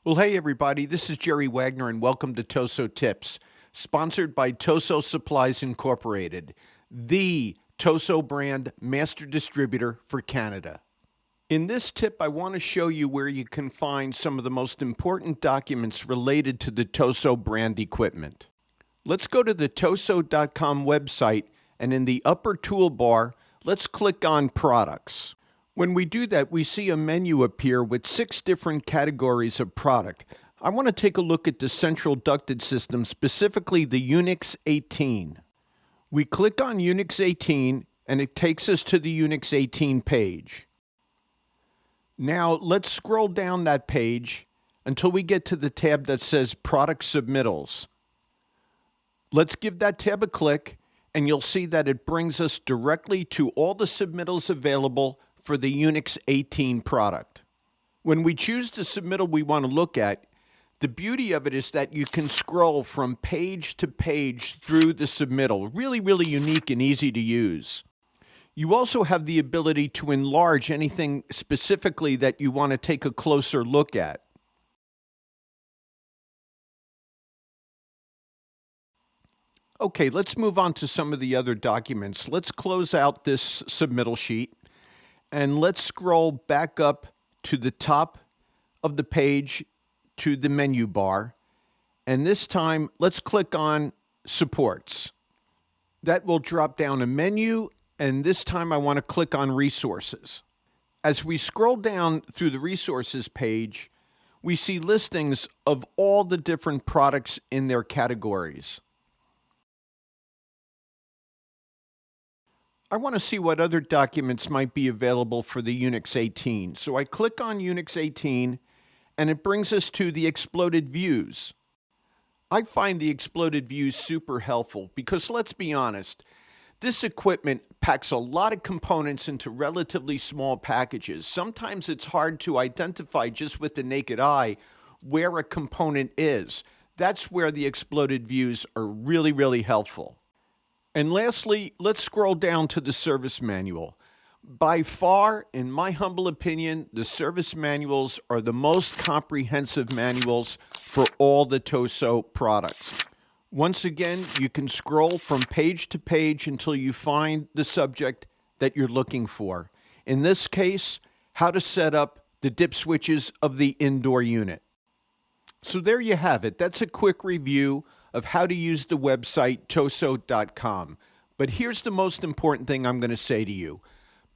Well, hey everybody, this is Jerry Wagner and welcome to Tosot Tips, sponsored by Tosot Supplies Incorporated, the Tosot brand master distributor for Canada. In this tip, I want to show you where you can find some of the most important documents related to the Tosot brand equipment. Let's go to the Tosot.com website, and in the upper toolbar, let's click on Products. When we do that, we see a menu appear with 6 different categories of product. I want to take a look at the central ducted system, specifically the Unix 18. We click on Unix 18, and it takes us to the Unix 18 page. Now, let's scroll down that page until we get to the tab that says Product Submittals. Let's give that tab a click, and you'll see that it brings us directly to all the submittals available for the Unix 18 product. When we choose the submittal we want to look at, the beauty of it is that you can scroll from page to page through the submittal. Really unique and easy to use. You also have the ability to enlarge anything specifically that you want to take a closer look at. Okay, let's move on to some of the other documents. Let's close out this submittal sheet. And let's scroll back up to the top of the page to the menu bar. And this time, let's click on Supports. That will drop down a menu, and this time I want to click on Resources. As we scroll down through the Resources page, we see listings of all the different products in their categories. I want to see what other documents might be available for the Unix 18. So I click on Unix 18, and it brings us to the exploded views. I find the exploded views super helpful because, let's be honest, this equipment packs a lot of components into relatively small packages. Sometimes it's hard to identify just with the naked eye where a component is. That's where the exploded views are really helpful. And lastly, let's scroll down to the service manual. By far, in my humble opinion, the service manuals are the most comprehensive manuals for all the Tosot products. Once again, you can scroll from page to page until you find the subject that you're looking for. In this case, how to set up the dip switches of the indoor unit. So there you have it. That's a quick review of how to use the website Tosot.com. But here's the most important thing I'm going to say to you.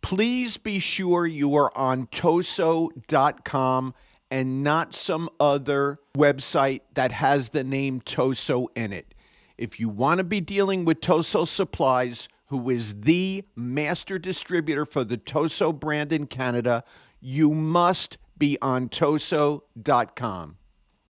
Please be sure you are on Tosot.com and not some other website that has the name Tosot in it. If you want to be dealing with Tosot Supplies, who is the master distributor for the Tosot brand in Canada, you must be on Tosot.com.